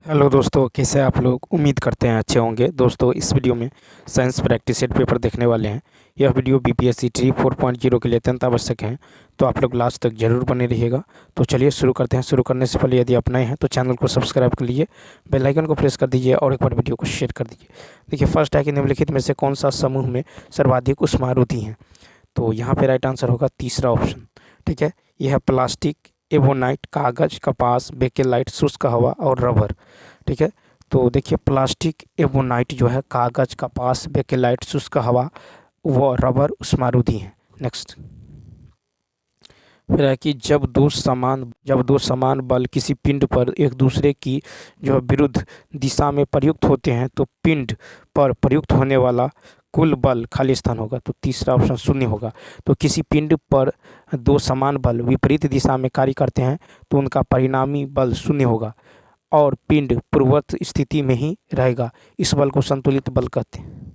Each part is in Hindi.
हेलो दोस्तों, कैसे हैं आप लोग। उम्मीद करते हैं अच्छे होंगे। दोस्तों, इस वीडियो में साइंस प्रैक्टिस सेट पेपर देखने वाले हैं। यह वीडियो बीपीएससी ट्री 4.0 के लिए अत्यंत आवश्यक है, तो आप लोग लास्ट तक जरूर बने रहिएगा। तो चलिए शुरू करते हैं। शुरू करने से पहले यदि आप नए हैं तो चैनल को सब्सक्राइब कर लीजिए, बेल आइकन को प्रेस कर दीजिए और एक बार वीडियो को शेयर कर दीजिए। देखिए, फर्स्ट है कि निम्नलिखित में से कौन सा समूह में सर्वाधिक ऊष्मारोधी हैं। तो यहाँ पे राइट आंसर होगा तीसरा ऑप्शन। ठीक है, यह है प्लास्टिक, एवोनाइट, कागज, कपास, बेकेलाइट, शुष्क हवा और रबर। ठीक है, तो देखिए प्लास्टिक, एवोनाइट जो है, कागज, कपास, बेकेलाइट, शुष्क हवा व रबर उष्मारोधी हैं। नेक्स्ट फिर है कि जब दो समान बल किसी पिंड पर एक दूसरे की जो है विरुद्ध दिशा में प्रयुक्त होते हैं तो पिंड पर प्रयुक्त होने वाला कुल बल खाली स्थान होगा। तो तीसरा ऑप्शन शून्य होगा। तो किसी पिंड पर दो समान बल विपरीत दिशा में कार्य करते हैं तो उनका परिणामी बल शून्य होगा और पिंड पूर्ववत स्थिति में ही रहेगा। इस बल को संतुलित बल कहते हैं।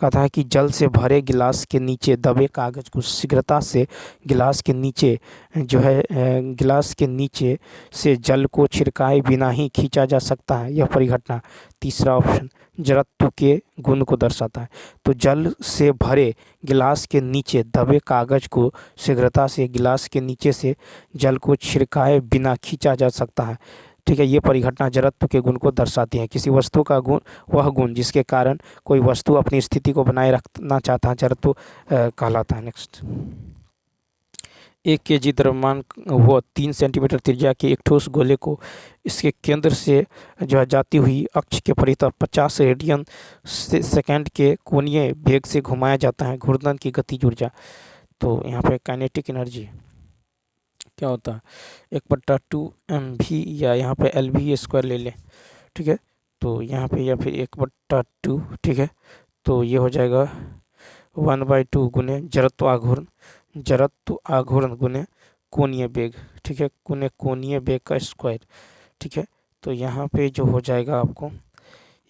कहता है कि जल से भरे गिलास के नीचे दबे कागज को शीघ्रता से गिलास के नीचे गिलास के नीचे से जल को छिड़काए बिना ही खींचा जा सकता है। यह परिघटना तीसरा ऑप्शन जड़त्व के गुण को दर्शाता है। तो जल से भरे गिलास के नीचे दबे कागज को शीघ्रता से गिलास के नीचे से जल को छिड़काए बिना खींचा जा सकता है। ठीक है, ये परिघटना जड़त्व के गुण को दर्शाती है। किसी वस्तु का गुण वह गुण जिसके कारण कोई वस्तु अपनी स्थिति को बनाए रखना चाहता है, जड़त्व कहलाता है। नेक्स्ट, 1 kg द्रव्यमान व 3 सेंटीमीटर त्रिज्या के एक ठोस गोले को इसके केंद्र से जो है जाती हुई अक्ष के परितः 50 रेडियन सेकेंड के कोणीय वेग से घुमाया जाता है। घूर्णन की गतिज ऊर्जा, तो यहाँ पे काइनेटिक एनर्जी क्या होता है, 1/2 mv या यहाँ पे LV² ले लें। ठीक है, तो यहाँ पे या फिर 1/2। ठीक है, तो ये हो जाएगा 1/2 गुने जड़त्व आघूर्ण गुने कोणीय वेग। ठीक है, गुने कोणीय वेग का स्क्वायर। ठीक है, तो यहाँ पे जो हो जाएगा आपको,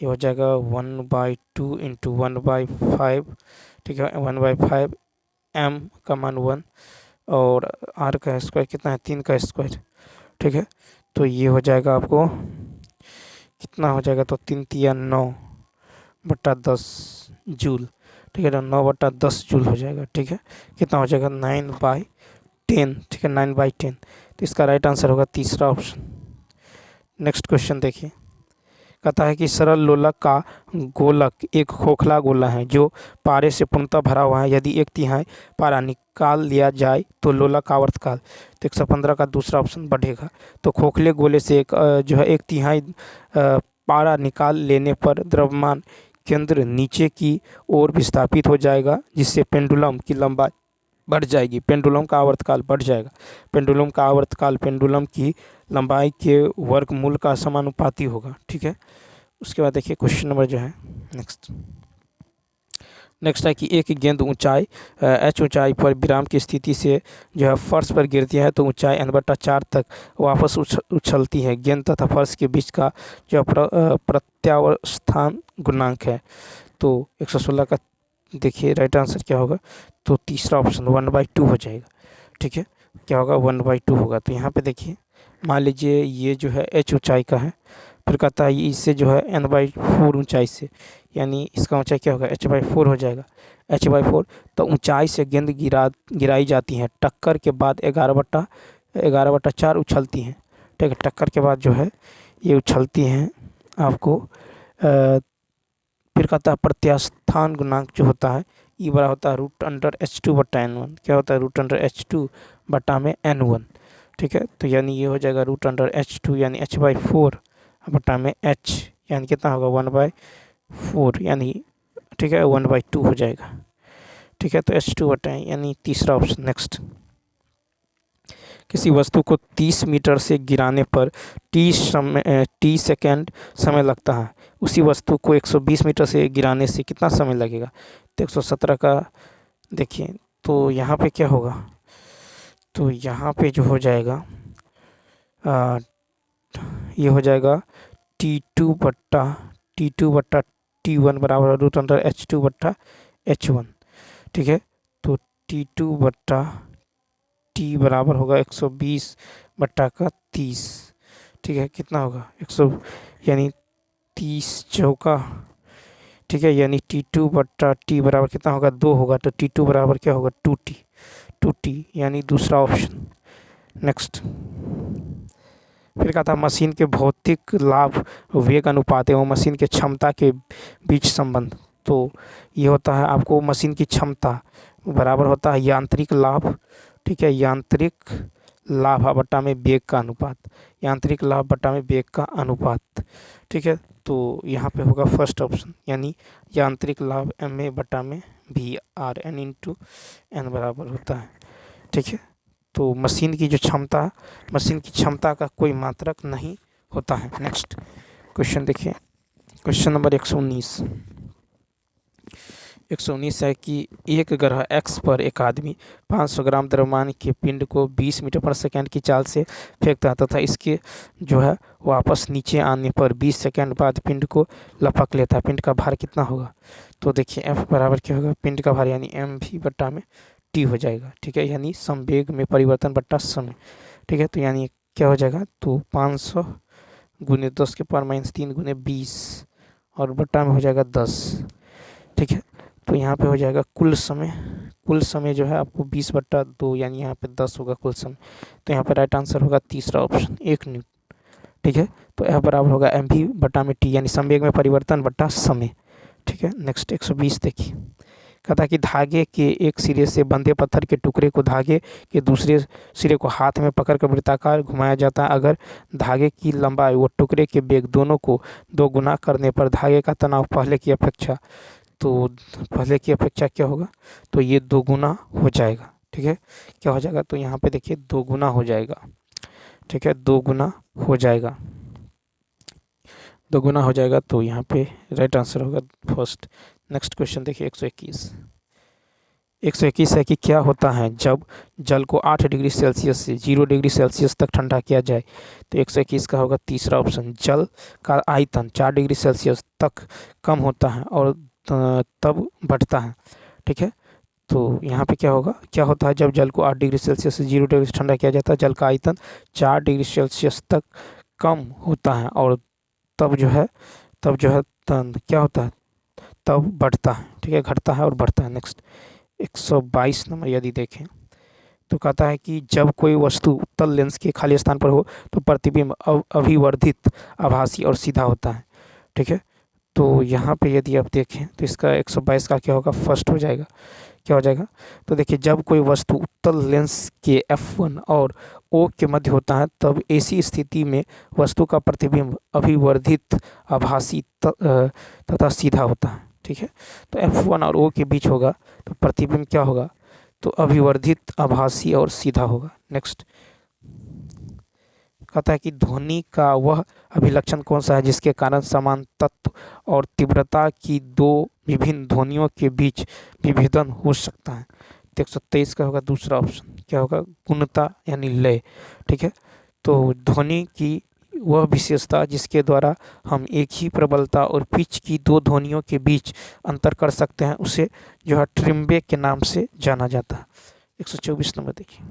ये हो जाएगा 1/2 इंटू 1/5। ठीक है, 1/5 m का मान 1 और r का स्क्वायर कितना है, 3 का स्क्वायर। ठीक है, तो ये हो जाएगा आपको कितना हो जाएगा, तो 3×9/10 जूल। ठीक है, तो 9/10 जूल हो जाएगा। ठीक है, कितना हो जाएगा, 9/10। ठीक है, 9/10। तो इसका राइट आंसर होगा तीसरा ऑप्शन। नेक्स्ट क्वेश्चन देखिए, कहता है कि सरल लोलक का गोलक एक खोखला गोला है जो पारे से पूर्णतः भरा हुआ है। यदि 1/3 पारा निकाल लिया जाए तो लोलक का आवर्तकाल, तो 115 का दूसरा ऑप्शन बढ़ेगा। तो खोखले गोले से जो है 1/3 पारा निकाल लेने पर द्रव्यमान केंद्र नीचे की ओर विस्थापित हो जाएगा, जिससे पेंडुलम की लंबाई बढ़ जाएगी। पेंडुलम का आवर्तकाल बढ़ जाएगा। पेंडुलम का आवर्तकाल पेंडुलम की लंबाई के वर्गमूल का समानुपाती होगा। ठीक है, उसके बाद देखिए क्वेश्चन नंबर जो है नेक्स्ट है कि एक गेंद ऊंचाई h ऊंचाई पर विराम की स्थिति से जो है फर्श पर गिरती है तो ऊंचाई n/4 तक वापस उछलती है। गेंद तथा फर्श के बीच का जो प्रत्यावस्थान गुणांक है। तो 116 का देखिए राइट आंसर क्या होगा, तो तीसरा ऑप्शन 1/2 हो जाएगा। ठीक है, क्या होगा, 1/2 होगा। तो यहाँ पे देखिए, मान लीजिए ये जो है h ऊंचाई का है, फिर कहता है इससे जो है n/4 ऊंचाई से, यानी इसका ऊंचाई क्या होगा, h/4 हो जाएगा। h/4, तो ऊंचाई से गेंद गिराई जाती है। टक्कर के बाद 11/4 उछलती हैं। ठीक है, टक्कर के बाद जो है ये उछलती हैं आपको। फिर कहता है प्रत्यास्थान गुणांक जो होता है ई बड़ा होता है √H2/N1। क्या होता है, √H2/N1। ठीक है, तो यानी ये हो जाएगा √H2 यानी h/4/H, यानी कितना होगा, 1/4 यानी, ठीक है, 1/2 हो जाएगा। ठीक है, तो H2/N यानी तीसरा ऑप्शन। नेक्स्ट, किसी वस्तु को 30 मीटर से गिराने पर t सेकेंड समय लगता है। उसी वस्तु को 120 मीटर से गिराने से कितना समय लगेगा, तो 117 का देखिए। तो यहाँ पे क्या होगा, तो यहाँ पे जो हो जाएगा ये हो जाएगा T2/T1 बराबर √H2/H1। ठीक है, तो T2/T बराबर होगा 120/30। ठीक है, कितना होगा 100 यानी 30 चौका, ठीक है, यानी T2 बट्टा टी बराबर कितना होगा 2 होगा, तो T2 बराबर क्या होगा 2T यानी दूसरा ऑप्शन। नेक्स्ट फिर कहा था मशीन के भौतिक लाभ वेग अनुपात एवं मशीन के क्षमता के बीच संबंध। तो ये होता है आपको मशीन की क्षमता बराबर होता है यांत्रिक लाभ, ठीक है, यांत्रिक लाभ बट्टा में वेग का अनुपात, यांत्रिक लाभ बट्टा में वेग का अनुपात, ठीक है। तो यहाँ पे होगा फर्स्ट ऑप्शन यानी यांत्रिक लाभ MA बट्टा में VRN इंटू N बराबर होता है, ठीक है। तो मशीन की जो क्षमता, मशीन की क्षमता का कोई मात्रक नहीं होता है। नेक्स्ट क्वेश्चन देखिए, क्वेश्चन नंबर 119 है कि एक ग्रह X पर एक आदमी 500 ग्राम द्रव्यमान के पिंड को 20 मीटर पर सेकंड की चाल से फेंकता है तथा इसके जो है वापस नीचे आने पर 20 सेकंड बाद पिंड को लपक लेता है। पिंड का भार कितना होगा? तो देखिए F बराबर क्या होगा, पिंड का भार यानी mv बट्टा में t हो जाएगा, ठीक है, यानी संवेग में परिवर्तन बट्टा समय, ठीक है। तो यानी क्या हो जाएगा, तो 500 गुने 10 के पावर -3 गुने 20 और बट्टा में हो जाएगा 10, ठीक है। तो यहाँ पे हो जाएगा कुल समय जो है आपको 20/2 यानी यहाँ पे 10 होगा कुल समय। तो यहाँ पे राइट आंसर होगा तीसरा ऑप्शन 1 न्यूटन, ठीक है। तो F बराबर होगा mv बट्टा में t यानी संवेग में परिवर्तन बट्टा समय, ठीक है। नेक्स्ट 120 देखिए, कहता कि धागे के एक सिरे से बंधे पत्थर के टुकड़े को धागे के दूसरे सिरे को हाथ में पकड़कर वृत्ताकार घुमाया जाता है। अगर धागे की लंबाई व टुकड़े के वेग दोनों को 2 गुना करने पर धागे का तनाव पहले की अपेक्षा, तो पहले की अपेक्षा क्या होगा, तो ये 2 गुना हो जाएगा, ठीक है। क्या हो जाएगा, तो यहाँ पे देखिए 2 गुना हो जाएगा, ठीक है, 2 गुना हो जाएगा, 2 गुना हो जाएगा। तो यहाँ पे राइट आंसर होगा फर्स्ट। नेक्स्ट क्वेश्चन देखिए 121 है कि क्या होता है जब जल को 8 डिग्री सेल्सियस से 0 डिग्री सेल्सियस तक ठंडा किया जाए। तो 121 का होगा तीसरा ऑप्शन, जल का आयतन 4 डिग्री सेल्सियस तक कम होता है और तब बढ़ता है, ठीक है। तो यहाँ पे क्या होता है जब जल को 8 डिग्री सेल्सियस से 0 डिग्री ठंडा किया जाता है, जल का आयतन 4 डिग्री सेल्सियस तक कम होता है और तब जो है क्या होता है, तब बढ़ता है, ठीक है, घटता है और बढ़ता है। नेक्स्ट 122 नंबर यदि देखें तो कहता है कि जब कोई वस्तु उत्तल लेंस के खाली स्थान पर हो तो प्रतिबिंब अभिवर्धित, आभासी और सीधा होता है, ठीक है। तो यहाँ पे यदि आप देखें तो इसका 122 का क्या होगा, फर्स्ट हो जाएगा, क्या हो जाएगा, तो देखिए जब कोई वस्तु उत्तल लेंस के F1 और O के मध्य होता है तब ऐसी स्थिति में वस्तु का प्रतिबिंब अभिवर्धित, आभासी तथा सीधा होता है, ठीक है। तो F1 और O के बीच होगा तो प्रतिबिंब क्या होगा, तो अभिवर्धित, आभासी और सीधा होगा। नेक्स्ट कहता है कि ध्वनि का वह अभिलक्षण कौन सा है जिसके कारण समान तत्व और तीव्रता की 2 विभिन्न ध्वनियों के बीच विभेदन हो सकता है। तो 123 का होगा दूसरा ऑप्शन, क्या होगा, गुणता यानी लय, ठीक है। तो ध्वनि की वह विशेषता जिसके द्वारा हम एक ही प्रबलता और पिच की 2 ध्वनियों के बीच अंतर कर सकते हैं उसे जो है ट्रिम्बे के नाम से जाना जाता है। 124 नंबर देखिए,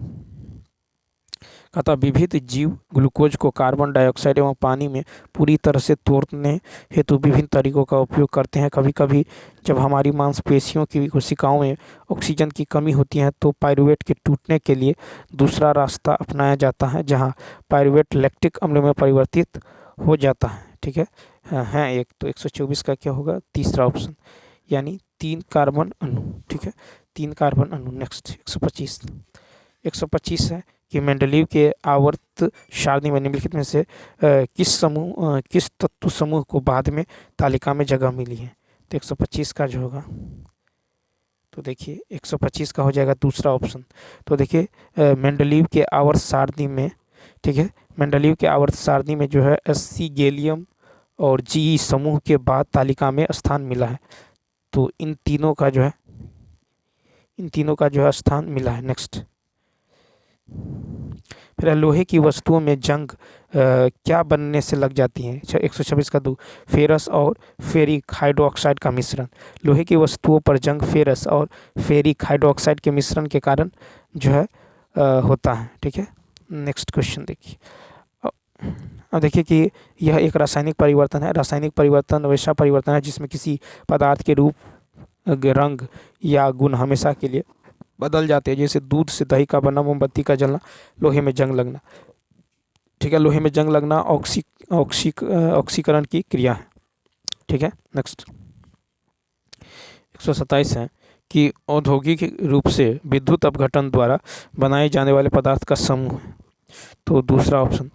कहता विविध जीव ग्लूकोज को कार्बन डाइऑक्साइड एवं पानी में पूरी तरह से तोड़ने हेतु विभिन्न तरीकों का उपयोग करते हैं। कभी कभी जब हमारी मांसपेशियों की कोशिकाओं में ऑक्सीजन की कमी होती है तो पायरुवेट के टूटने के लिए दूसरा रास्ता अपनाया जाता है जहां पायरुवेट लैक्टिक अम्ल में परिवर्तित हो जाता है, ठीक है। एक तो 124 का क्या होगा, तीसरा ऑप्शन यानी 3 कार्बन अणु, ठीक है, 3 कार्बन अणु। नेक्स्ट 125 है कि मेंडलीव के आवर्त सारणी में निम्नलिखित में से किस तत्व समूह को बाद में तालिका में जगह मिली है। तो 125 का जो होगा, तो देखिए 125 का हो जाएगा दूसरा ऑप्शन। तो देखिए मेंडलीव के आवर्त सारणी में, ठीक है, मेंडलीव के आवर्त सारणी में जो है Sc गैलियम और Ge समूह के बाद तालिका में स्थान मिला है। तो इन तीनों का जो है स्थान मिला है। नेक्स्ट फिर लोहे की वस्तुओं में जंग क्या बनने से लग जाती है। 126 का 2, फेरस और फेरिक हाइड्रोक्साइड का मिश्रण। लोहे की वस्तुओं पर जंग फेरस और फेरिक हाइड्रोक्साइड के मिश्रण के कारण जो है होता है, ठीक है। नेक्स्ट क्वेश्चन देखिए, अब देखिए कि यह एक रासायनिक परिवर्तन है। रासायनिक परिवर्तन वैसा परिवर्तन है जिसमें किसी पदार्थ के रूप, रंग या गुण हमेशा के लिए बदल जाते हैं, जैसे दूध से दही का बनना, मोमबत्ती का जलना, लोहे में जंग लगना। ठीक है, लोहे में जंग लगना ऑक्सीकरण की क्रिया है। ठीक है, नेक्स्ट 127 है कि औद्योगिक रूप से विद्युत अपघटन द्वारा बनाए जाने वाले पदार्थ का समूह है। तो दूसरा ऑप्शन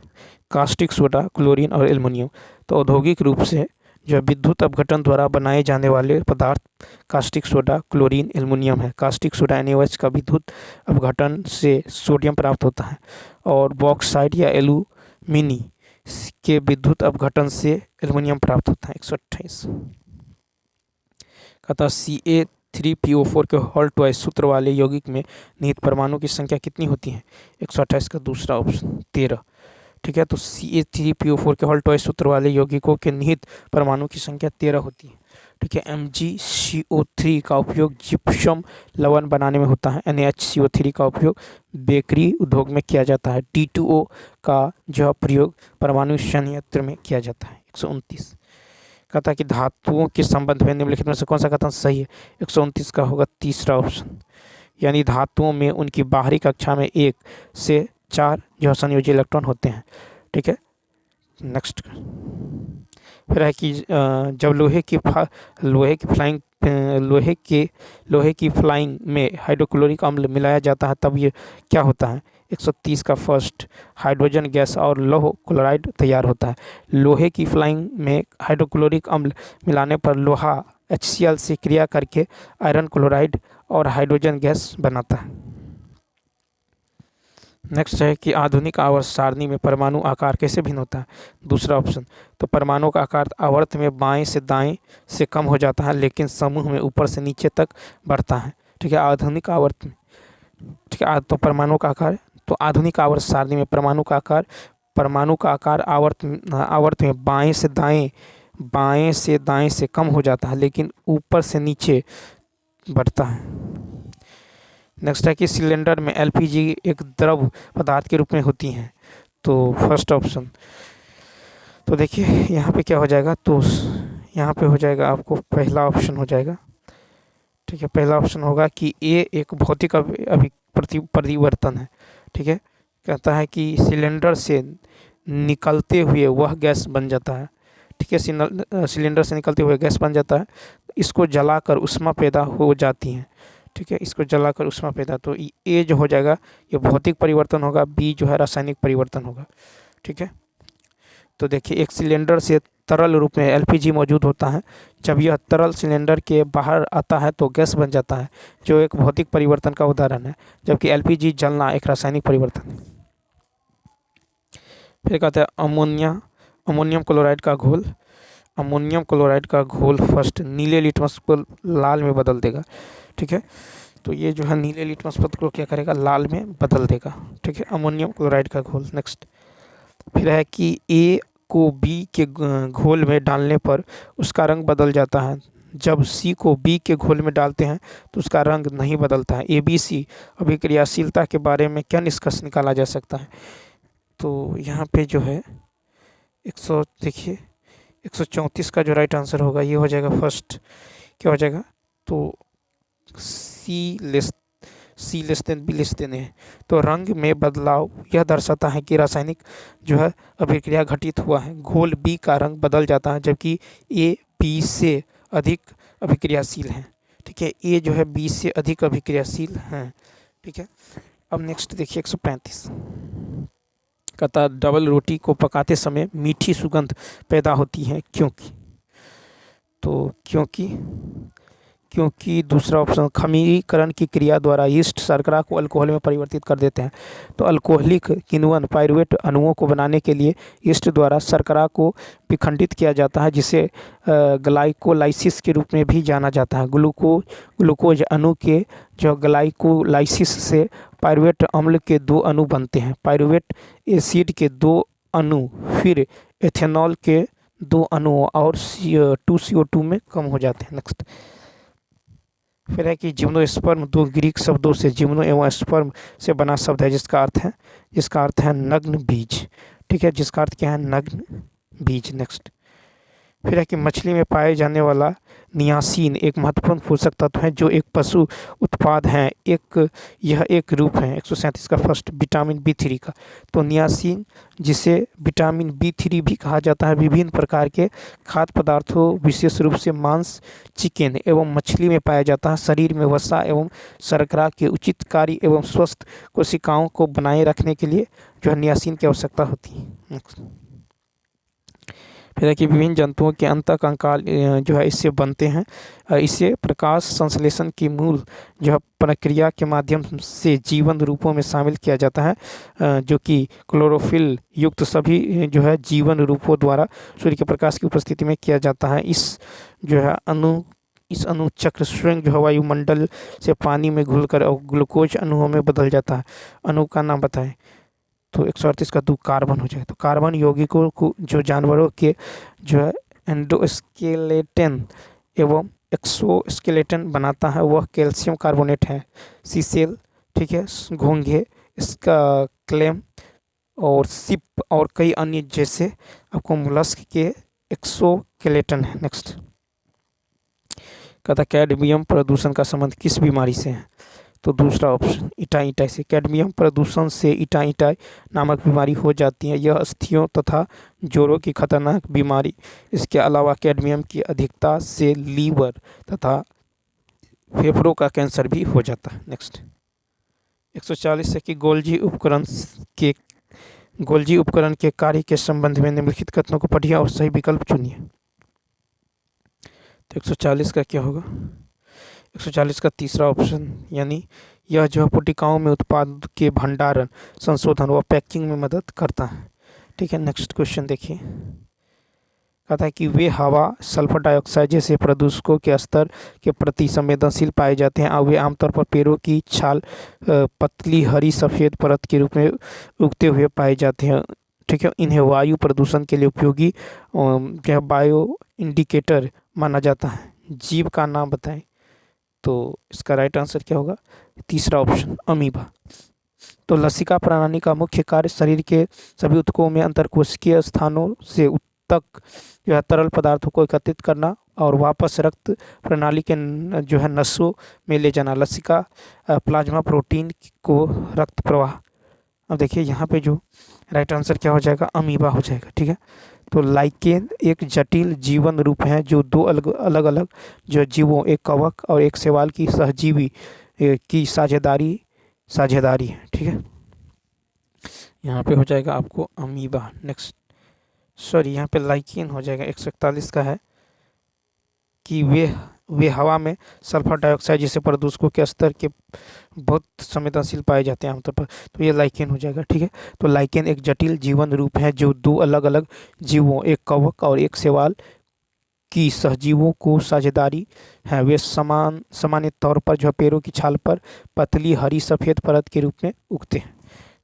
कास्टिक सोडा, क्लोरीन और एल्युमिनियम। तो औद्योगिक रूप से जो विद्युत अपघटन द्वारा बनाए जाने वाले पदार्थ कास्टिक सोडा, क्लोरीन, एल्युमिनियम है। कास्टिक सोडा NaOH का विद्युत अपघटन से सोडियम प्राप्त होता है, और बॉक्साइट या एल्यूमिनी के विद्युत अपघटन से एल्युमिनियम प्राप्त होता है। 128 कहता CA3PO4 के हॉल्ट वाइज सूत्र वाले यौगिक में निहित परमाणु की संख्या कितनी होती है? 128 का दूसरा ऑप्शन 13। ठीक है, तो CA3PO4 के हॉल्ट वाइज सूत्र वाले यौगिकों के निहित परमाणु की संख्या 13 होती है। ठीक है, MgCO3 का उपयोग जिप्सम लवण बनाने में होता है। NaHCO3 का उपयोग बेकरी उद्योग में किया जाता है। T2O का जो प्रयोग परमाणु संयंत्र में किया जाता है। 129 कहता है कि धातुओं के संबंध में निम्नलिखित में से कौन सा कथन सही है? 129 का होगा तीसरा ऑप्शन, यानी धातुओं में उनकी बाहरी कक्षा में 1 से 4 जो संयोजी इलेक्ट्रॉन होते हैं। ठीक है, नेक्स्ट फिर है कि जब लोहे की फ्लाइंग में हाइड्रोक्लोरिक अम्ल मिलाया जाता है तब ये क्या होता है? 130 का फर्स्ट, हाइड्रोजन गैस और लौह क्लोराइड तैयार होता है। लोहे की फ्लाइंग में हाइड्रोक्लोरिक अम्ल मिलाने पर लोहा HCl से क्रिया करके आयरन क्लोराइड और हाइड्रोजन गैस बनाता है। नेक्स्ट है कि आधुनिक आवर्त सारणी में परमाणु आकार कैसे भिन्न होता है? दूसरा ऑप्शन, तो परमाणु का आकार आवर्त में बाएं से दाएं से कम हो जाता है, लेकिन समूह में ऊपर से नीचे तक बढ़ता है। ठीक है, आधुनिक आवर्त में, ठीक है, तो परमाणु का आकार, तो आधुनिक आवर्त सारणी में परमाणु का आकार आवर्त में बाएं से दाएं से कम हो जाता है, लेकिन ऊपर से नीचे बढ़ता है। नेक्स्ट है कि सिलेंडर में LPG एक द्रव पदार्थ के रूप में होती हैं। तो फर्स्ट ऑप्शन, तो देखिए यहाँ पे क्या हो जाएगा, तो यहाँ पे हो जाएगा आपको पहला ऑप्शन हो जाएगा। ठीक है, पहला ऑप्शन होगा कि A एक भौतिक परिवर्तन है। ठीक है, कहता है कि सिलेंडर से निकलते हुए वह गैस बन जाता है। ठीक है, सिलेंडर से निकलते हुए गैस बन जाता है, इसको जलाकर ऊष्मा पैदा हो जाती है। ठीक है, इसको जलाकर ऊष्मा पैदा, तो A जो हो जाएगा ये भौतिक परिवर्तन होगा, B जो है रासायनिक परिवर्तन होगा। ठीक है, तो देखिए एक सिलेंडर से तरल रूप में LPG मौजूद होता है, जब यह तरल सिलेंडर के बाहर आता है तो गैस बन जाता है, जो एक भौतिक परिवर्तन का उदाहरण है, जबकि LPG जलना एक रासायनिक परिवर्तन है। फिर कहते हैं अमोनियम क्लोराइड का घोल। अमोनियम क्लोराइड का घोल फर्स्ट नीले लिटमस को लाल में बदल देगा। ठीक है, तो ये जो है नीले लिटमस पत्र को क्या करेगा, लाल में बदल देगा। ठीक है, अमोनियम क्लोराइड का घोल। नेक्स्ट फिर है कि A को B के घोल में डालने पर उसका रंग बदल जाता है, जब C को B के घोल में डालते हैं तो उसका रंग नहीं बदलता है। ABC अभिक्रियाशीलता के बारे में क्या निष्कर्ष निकाला जा सकता है? तो यहाँ पे जो है 134 का जो राइट आंसर होगा ये हो जाएगा फर्स्ट, क्या हो जाएगा, तो C less than B less than है। तो रंग में बदलाव यह दर्शाता है कि रासायनिक जो है अभिक्रिया घटित हुआ है। घोल B का रंग बदल जाता है, जबकि A B से अधिक अभिक्रियाशील है। ठीक है, A जो है B से अधिक अभिक्रियाशील है। ठीक है, अब नेक्स्ट देखिए 135 कहता डबल रोटी को पकाते समय मीठी सुगंध पैदा होती है क्योंकि, तो क्योंकि दूसरा ऑप्शन खमीरीकरण की क्रिया द्वारा यीस्ट शर्करा को अल्कोहल में परिवर्तित कर देते हैं। तो अल्कोहलिक किण्वन पाइरुवेट अणुओं को बनाने के लिए यीस्ट द्वारा शर्करा को विखंडित किया जाता है, जिसे ग्लाइकोलाइसिस के रूप में भी जाना जाता है। ग्लूकोज अणु के जो ग्लाइकोलाइसिस से पाइरुवेट अम्ल के 2 अणु बनते हैं, पाइरुवेट एसिड के 2 अणु फिर एथेनॉल के 2 अणु और CO2 में कम हो जाते हैं। नेक्स्ट फिर है कि जिम्नोस्पर्म 2 ग्रीक शब्दों से जिम्नो एवं स्पर्म से बना शब्द है, जिसका अर्थ है नग्न बीज। ठीक है, जिसका अर्थ क्या है, नग्न बीज। नेक्स्ट, फिर है कि मछली में पाए जाने वाला नियासिन एक महत्वपूर्ण पोषक तत्व है जो एक पशु उत्पाद है। यह एक रूप है 137 का फर्स्ट विटामिन B3 का। तो नियासिन, जिसे विटामिन B3 भी कहा जाता है, विभिन्न प्रकार के खाद्य पदार्थों विशेष रूप से मांस, चिकन एवं मछली में पाया जाता है। शरीर में वसा एवं शर्करा के उचित कार्य एवं स्वस्थ कोशिकाओं को बनाए रखने के लिए जो है नियासिन की आवश्यकता होती है। फिर है कि विभिन्न जंतुओं के अंतः कंकाल जो है इससे बनते हैं। इसे प्रकाश संश्लेषण की मूल जो है प्रक्रिया के माध्यम से जीवन रूपों में शामिल किया जाता है, जो कि क्लोरोफिल युक्त सभी जो है जीवन रूपों द्वारा सूर्य के प्रकाश की उपस्थिति में किया जाता है। इस अणुचक्र स्वयं जो है वायुमंडल से पानी में घुलकर और ग्लूकोज अणुओं में बदल जाता है। अणु का नाम बताएं। तो 138 का 2 कार्बन हो जाए। तो कार्बन यौगिकों को जो जानवरों के जो है एंडोस्केलेटन एवं एक्सोस्केलेटन बनाता है वह कैल्शियम कार्बोनेट है। सीसेल, ठीक है, घोंघे, इसका क्लेम और सिप और कई अन्य जैसे आपको मोलस्क के एक्सोस्केलेटन है। नेक्स्ट, कहता कैडमियम प्रदूषण का संबंध किस बीमारी से है। तो दूसरा ऑप्शन इटाई से। कैडमियम प्रदूषण से इटाई नामक बीमारी हो जाती है। यह अस्थियों तथा जोड़ों की खतरनाक बीमारी। इसके अलावा कैडमियम की अधिकता से लीवर तथा फेफड़ों का कैंसर भी हो जाता है। नेक्स्ट, 140 है कि गोल्जी उपकरण के कार्य के संबंध में निम्नलिखित कथनों को पढ़िए और सही विकल्प चुनिए। तो 140 का क्या होगा, 140 का तीसरा ऑप्शन, यानी यह जो है पुटिकाओं में उत्पाद के भंडारण, संशोधन व पैकिंग में मदद करता है। ठीक है, नेक्स्ट क्वेश्चन देखिए। कहता है कि वे हवा, सल्फर डाइऑक्साइड जैसे प्रदूषकों के स्तर के प्रति संवेदनशील पाए जाते हैं और वे आमतौर पर पेड़ों की छाल पतली हरी सफ़ेद परत के रूप में उगते हुए पाए जाते हैं। ठीक है, इन्हें वायु प्रदूषण के लिए उपयोगी जो बायो इंडिकेटर माना जाता है। जीव का नाम बताएं। तो इसका राइट आंसर क्या होगा, तीसरा ऑप्शन अमीबा। तो लसिका प्रणाली का मुख्य कार्य शरीर के सभी ऊतकों में अंतरकोशिकीय स्थानों से तक जो है तरल पदार्थों को एकत्रित करना और वापस रक्त प्रणाली के जो है नसों में ले जाना। लसिका प्लाज्मा प्रोटीन को रक्त प्रवाह। अब देखिए यहाँ पे जो राइट आंसर क्या हो जाएगा, अमीबा हो जाएगा। ठीक है, तो लाइकेन एक जटिल जीवन रूप है जो दो अलग अलग जो जीवों, एक कवक और एक शैवाल की सहजीवी की साझेदारी है। ठीक है, यहाँ पे हो जाएगा आपको अमीबा। नेक्स्ट, सॉरी यहाँ पे लाइकेन हो जाएगा। 141 का है कि वे हवा में सल्फर डाइऑक्साइड जैसे प्रदूषकों के स्तर के बहुत संवेदनशील पाए जाते हैं आमतौर पर। तो ये लाइकेन हो जाएगा। ठीक है, तो लाइकेन एक जटिल जीवन रूप है जो दो अलग अलग जीवों, एक कवक और एक शैवाल की सहजीवों को साझेदारी है। वे सामान्य तौर पर जो पेड़ों की छाल पर पतली हरी सफ़ेद परत के रूप में उगते हैं।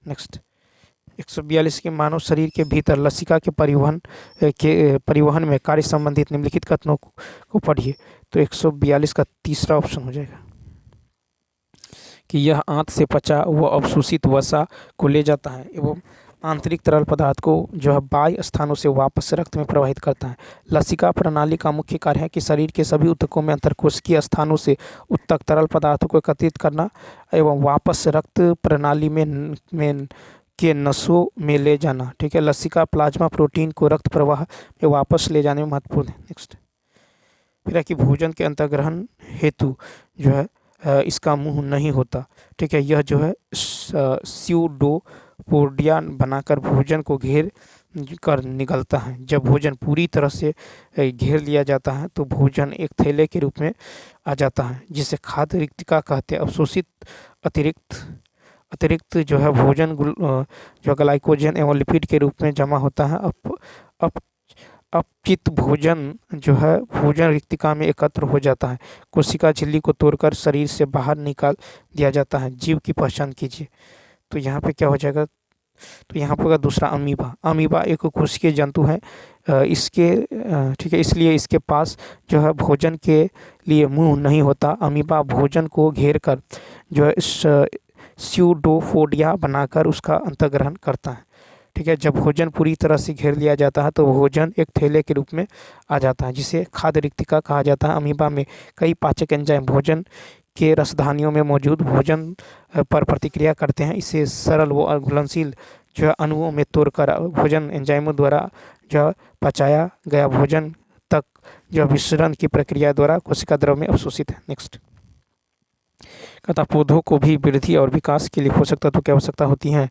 नेक्स्ट, 142 के मानव शरीर के भीतर लसिका के परिवहन में कार्य संबंधित निम्नलिखित कथनों को पढ़िए। तो 142 का तीसरा ऑप्शन हो जाएगा कि यह आंत से पचा व अवशोषित वसा को ले जाता है एवं आंतरिक तरल पदार्थ को जो है बाह्य स्थानों से वापस रक्त में प्रवाहित करता है। लसिका प्रणाली का मुख्य कार्य है कि शरीर के सभी ऊतकों में अंतरकोशिकीय स्थानों से उत्तक तरल पदार्थों को एकत्रित करना एवं वापस रक्त प्रणाली में के नसों में ले जाना। ठीक है, लसिका प्लाज्मा प्रोटीन को रक्त प्रवाह में वापस ले जाने में महत्वपूर्ण है। नेक्स्ट, फिर है कि भोजन के अंतर्ग्रहण हेतु जो है इसका मुंह नहीं होता। ठीक है, यह जो है स्यूडोपोडिया बनाकर भोजन को घेर कर निगलता है। जब भोजन पूरी तरह से घेर लिया जाता है तो भोजन एक थैले के रूप में आ जाता है जिसे खाद्य रिक्तिका कहते हैं। अवशोषित अतिरिक्त जो है भोजन जो ग्लाइकोजन एवं लिपिड के रूप में जमा होता है। अपचित भोजन जो है भोजन रिक्तिका में एकत्र हो जाता है। कोशिका झिल्ली को तोड़कर शरीर से बाहर निकाल दिया जाता है। जीव की पहचान कीजिए। तो यहाँ पे क्या हो जाएगा, तो यहाँ पर दूसरा अमीबा एक कोशिकीय जंतु है। ठीक है, इसलिए इसके पास जो है भोजन के लिए मुंह नहीं होता। अमीबा भोजन को घेर कर जो है स्यूडोपोडिया बनाकर उसका अंतर्ग्रहण करता है। ठीक है। जब भोजन पूरी तरह से घेर लिया जाता है तो भोजन एक थैले के रूप में आ जाता है, जिसे खाद्य रिक्तिका कहा जाता है। अमीबा में कई पाचक एंजाइम भोजन के रसधानियों में मौजूद भोजन पर प्रतिक्रिया करते हैं। इसे सरल व घुलनशील जो है अणुओं में तोड़कर भोजन एंजाइमों द्वारा जो पचाया गया भोजन तक जो विसरण की प्रक्रिया द्वारा कोशिका द्रव में अवशोषित है। नेक्स्ट कहता पौधों को भी वृद्धि और विकास के लिए पोषक तत्व की आवश्यकता होती है।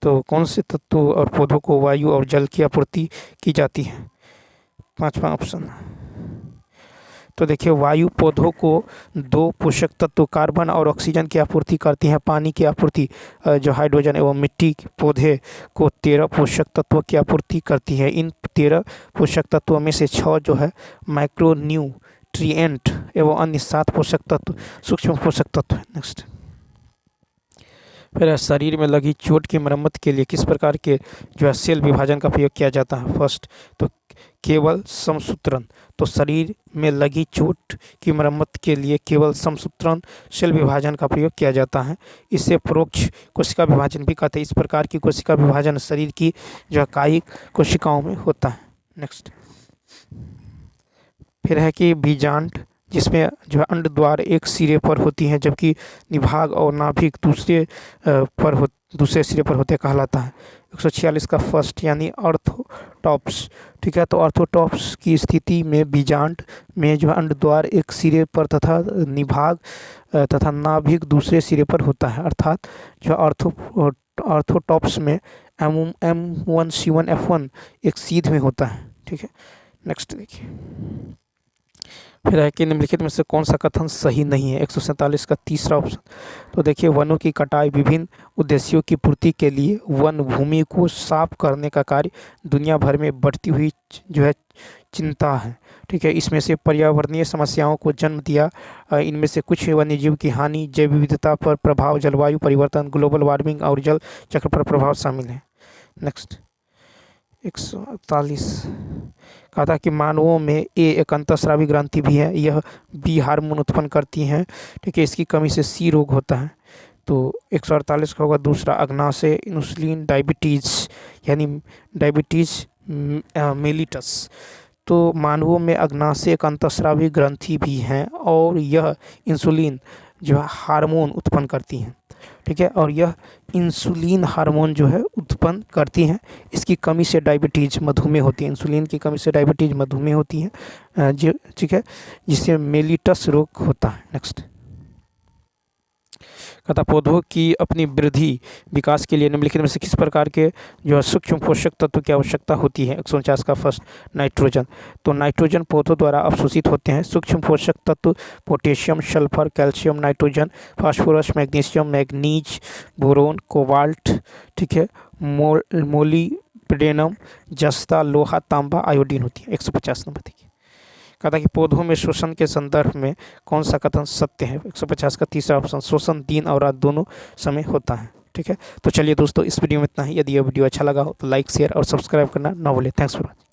तो कौन से तत्व और पौधों को वायु और जल की आपूर्ति की जाती है? 5वां ऑप्शन। तो देखिए वायु पौधों को 2 पोषक तत्व कार्बन और ऑक्सीजन की आपूर्ति करती है। पानी की आपूर्ति जो हाइड्रोजन एवं मिट्टी पौधे को 13 पोषक तत्वों की आपूर्ति करती है। इन 13 पोषक तत्वों में से 6 जो है माइक्रो न्यूट्रिएंट एवं अन्य 7 पोषक तत्व सूक्ष्म पोषक तत्व है। नेक्स्ट फिर शरीर में लगी चोट की मरम्मत के लिए किस प्रकार के जो है सेल विभाजन का प्रयोग किया जाता है? फर्स्ट तो केवल समसूत्रण। तो शरीर में लगी चोट की मरम्मत के लिए केवल समसूत्रण सेल विभाजन का प्रयोग किया जाता है। इसे परोक्ष कोशिका विभाजन भी कहते हैं। इस प्रकार की कोशिका विभाजन शरीर की जो कायिक कोशिकाओं में होता है। नेक्स्ट फिर है कि बीजांड, जिसमें जो है अंड द्वार एक सिरे पर होती है जबकि निभाग और नाभिक दूसरे सिरे पर होते कहलाता है। 146 का फर्स्ट यानी अर्थोटॉप्स। ठीक है, तो अर्थोटॉप्स की स्थिति में बीजांड में जो अंड द्वार एक सिरे पर तथा निभाग तथा नाभिक दूसरे सिरे पर होता है। अर्थात जो अर्थोटॉप्स में M1C1F1 एक सीध में होता है। ठीक है, नेक्स्ट देखिए फिर है कि निम्नलिखित में से कौन सा कथन सही नहीं है? 147 का तीसरा ऑप्शन। तो देखिए वनों की कटाई विभिन्न उद्देश्यों की पूर्ति के लिए वन भूमि को साफ करने का कार्य दुनिया भर में बढ़ती हुई जो है चिंता है। ठीक है, इसमें से पर्यावरणीय समस्याओं को जन्म दिया। इनमें से कुछ वन्यजीव की हानि, जैव विविधता पर प्रभाव, जलवायु परिवर्तन, ग्लोबल वार्मिंग और जल चक्र पर प्रभाव शामिल है। नेक्स्ट 148 कहा था कि मानवों में एक अंतःस्रावी ग्रंथि भी है, यह बी हार्मोन उत्पन्न करती हैं। ठीक है, इसकी कमी से सी रोग होता है। तो 148 का होगा दूसरा अग्नाशय इंसुलिन डायबिटीज़ यानी डायबिटीज़ मेलिटस। तो मानवों में अग्नाशय एक अंतःस्रावी ग्रंथि भी हैं और यह इंसुलिन जो है हार्मोन उत्पन्न करती हैं। ठीक है, और यह इंसुलिन हार्मोन जो है उत्पन्न करती हैं। इसकी कमी से डायबिटीज़ मधुमेह होती है। इंसुलिन की कमी से डायबिटीज़ मधुमेह होती है जो ठीक है, जिससे मेलिटस रोग होता है। नेक्स्ट कहता पौधों की अपनी वृद्धि विकास के लिए निम्नलिखित में से किस प्रकार के जो है सूक्ष्म पोषक तत्व की आवश्यकता होती है? 149 का फर्स्ट नाइट्रोजन। तो नाइट्रोजन पौधों द्वारा अवशोषित होते हैं। सूक्ष्म पोषक तत्व potassium, sulphur, calcium, nitrogen, phosphorus, magnesium, manganese, boron, cobalt, ठीक है, मोलिब्डेनम, जस्ता, लोहा, तांबा, आयोडीन होती है। 150 नंबर देखिए कहता कि पौधों में शोषण के संदर्भ में कौन सा कथन सत्य है? 150 का तीसरा ऑप्शन, शोषण दिन और रात दोनों समय होता है। ठीक है, तो चलिए दोस्तों इस वीडियो में इतना ही। यदि यह वीडियो अच्छा लगा हो तो लाइक, शेयर और सब्सक्राइब करना ना भूलें। Thanks for watching.